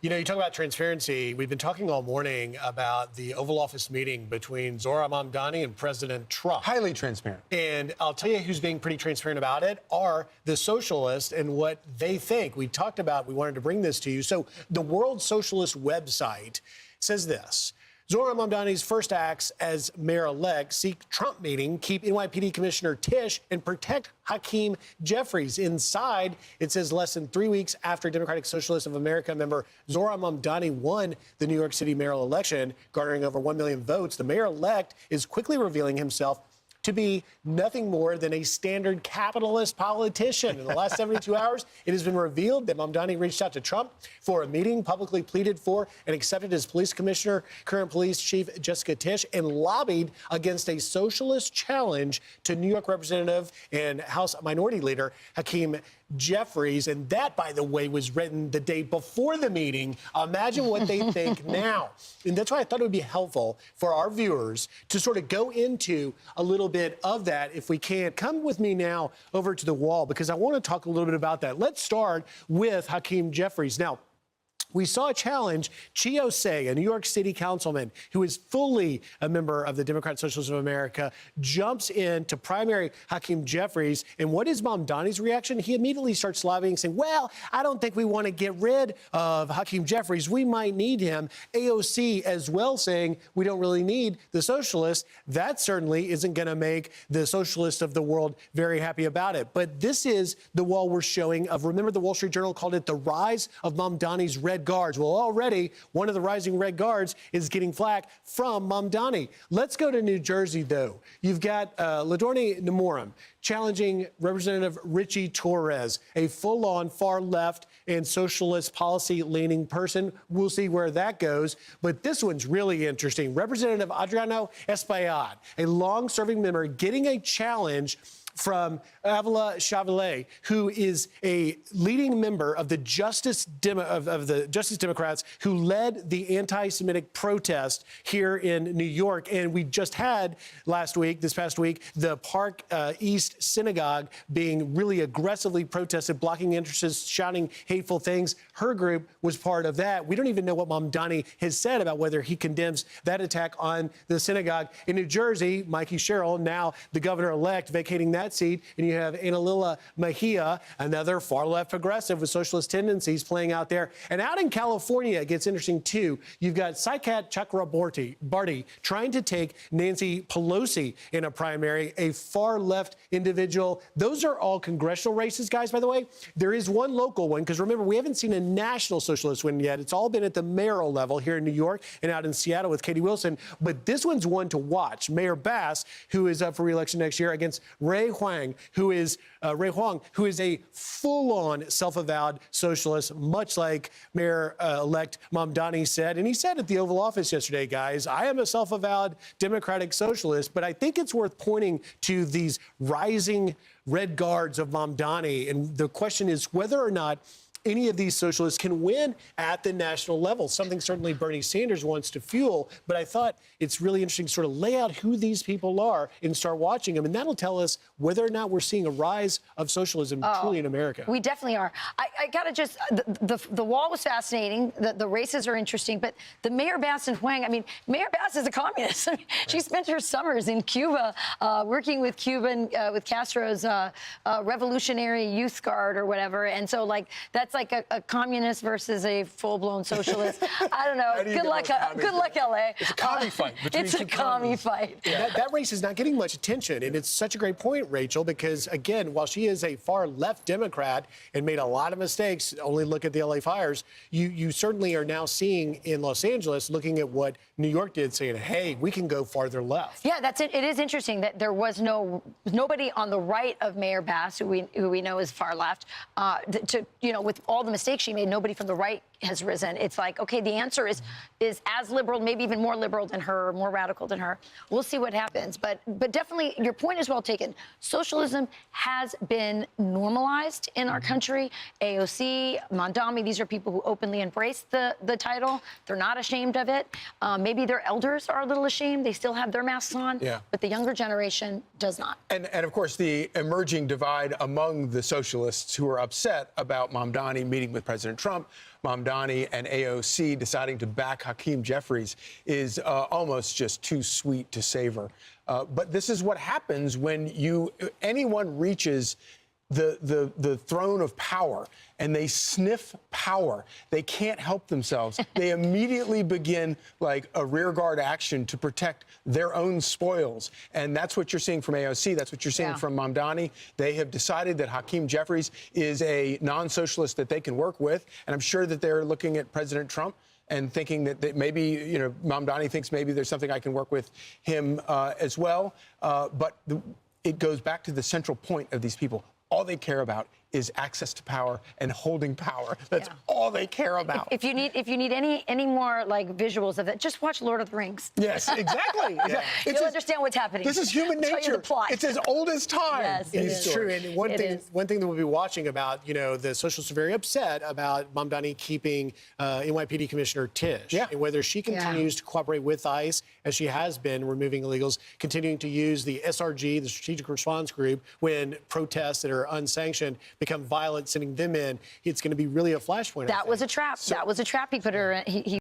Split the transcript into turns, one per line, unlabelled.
You know, you talk about transparency. We've been talking all morning about the Oval Office meeting between Zohran Mamdani and President Trump.
Highly transparent.
And I'll tell you who's being pretty transparent about it are the socialists and what they think. We talked about, we wanted to bring this to you. So the World Socialist website says this. Zohran Mamdani's first acts as mayor-elect seek Trump meeting, keep NYPD Commissioner Tisch, and protect Hakeem Jeffries. Inside, it says less than 3 weeks after Democratic Socialists of America member Zohran Mamdani won the New York City mayoral election, garnering over 1 million votes, the mayor-elect is quickly revealing himself to be nothing more than a standard capitalist politician. In the last 72 hours, it has been revealed that Mamdani reached out to Trump for a meeting, publicly pleaded for and accepted as police commissioner, current police chief Jessica Tisch, and lobbied against a socialist challenge to New York Representative and House Minority Leader Hakeem Jeffries. And that, by the way, was written the day before the meeting. Imagine what they think now. And that's why I thought it would be helpful for our viewers to sort of go into a little bit of that, if we can. Come with me now over to the wall, because I want to talk a little bit about that. Let's start with Hakeem Jeffries. Now, we saw a challenge. Chio Say, a New York City councilman who is fully a member of the Democrat Socialists of America, jumps in to primary Hakeem Jeffries. And what is Mamdani's reaction? He immediately starts lobbying, saying, well, I don't think we want to get rid of Hakeem Jeffries. We might need him. AOC as well saying we don't really need the socialists. That certainly isn't going to make the socialists of the world very happy about it. But this is the wall we're showing of, remember, the Wall Street Journal called it the rise of Mamdani's red guards. Well, already one of the rising red guards is getting flack from Mamdani. Let's go to New Jersey, though. You've got LaDorne Namorum challenging Representative Richie Torres, a full-on far-left and socialist policy-leaning person. We'll see where that goes. But this one's really interesting. Representative Adriano Espaillat, a long-serving member, getting a challenge from Avila Chevalier, who is a leading member of the Justice Democrats, who led the anti-Semitic protest here in New York. And we just had this past week, the Park East Synagogue being really aggressively protested, blocking entrances, shouting hateful things. Her group was part of that. We don't even know what Mamdani has said about whether he condemns that attack on the synagogue. In New Jersey, Mikey Sherrill, now the governor-elect, vacating that seat, and you have Analila Mejia, another far-left progressive with socialist tendencies playing out there. And out in California, it gets interesting, too. You've got Saikat Chakrabarty trying to take Nancy Pelosi in a primary, a far-left individual. Those are all congressional races, guys, by the way. There is one local one, because remember, we haven't seen a national socialist win yet. It's all been at the mayoral level here in New York and out in Seattle with Katie Wilson. But this one's one to watch. Mayor Bass, who is up for re-election next year, against Ray Huang, who is a full-on self-avowed socialist, much like Mayor-elect Mamdani said. And he said at the Oval Office yesterday, guys, I am a self-avowed democratic socialist, but I think it's worth pointing to these rising red guards of Mamdani. And the question is whether or not any of these socialists can win at the national level, something certainly Bernie Sanders wants to fuel. But I thought it's really interesting to sort of lay out who these people are and start watching them. And that'll tell us whether or not we're seeing a rise of socialism truly in America.
We definitely are. I got to just, the wall was fascinating. The races are interesting. But the Mayor Bass and Huang, I mean, Mayor Bass is a communist. I mean, she spent her summers in Cuba working with with Castro's Revolutionary Youth Guard or whatever. And so, like, that's like a communist versus a full-blown socialist. I don't know. Good luck, LA.
It's a commie fight.
It's a commie fight.
Yeah, that race is not getting much attention, and it's such a great point, Rachel, because, again, while she is a far-left Democrat and made a lot of mistakes, only look at the LA fires, you certainly are now seeing in Los Angeles, looking at what New York did, saying, hey, we can go farther left.
Yeah, that's it. It is interesting that there was nobody on the right of Mayor Bass, who we know is far left, with all the mistakes she made, nobody from the right has risen. It's like, okay, the answer is as liberal, maybe even more liberal than her, more radical than her. We'll see what happens. But definitely, your point is well taken. Socialism has been normalized in our country. AOC, Mamdani, these are people who openly embrace the title. They're not ashamed of it. Maybe their elders are a little ashamed. They still have their masks on.
Yeah.
But the younger generation does not.
And of course, the emerging divide among the socialists who are upset about Mamdani Mamdani meeting with President Trump, Mamdani and AOC deciding to back Hakeem Jeffries is almost just too sweet to savor. But this is what happens when anyone reaches the throne of power and they sniff power. They can't help themselves. They immediately begin like a rearguard action to protect their own spoils. And that's what you're seeing from AOC. That's what you're seeing from Mamdani. They have decided that Hakeem Jeffries is a non-socialist that they can work with. And I'm sure that they're looking at President Trump and thinking that maybe, you know, Mamdani thinks maybe there's something I can work with him as well. But it goes back to the central point of these people. All they care about is access to power and holding power. That's all they care about.
If you need any more like visuals of it, just watch Lord of the Rings.
Yes, exactly.
You'll understand what's happening.
This is human nature.
I'll tell you the plot.
It's as old as time.
Yes,
It's true. And one thing that we'll be watching about, you know, the socialists are very upset about Mamdani keeping NYPD Commissioner Tish and whether she continues to cooperate with ICE as she has been removing illegals, continuing to use the SRG, the Strategic Response Group, when protests that are unsanctioned become violent, sending them in. It's going to be really a flashpoint.
That was a trap. That was a trap he put her in. He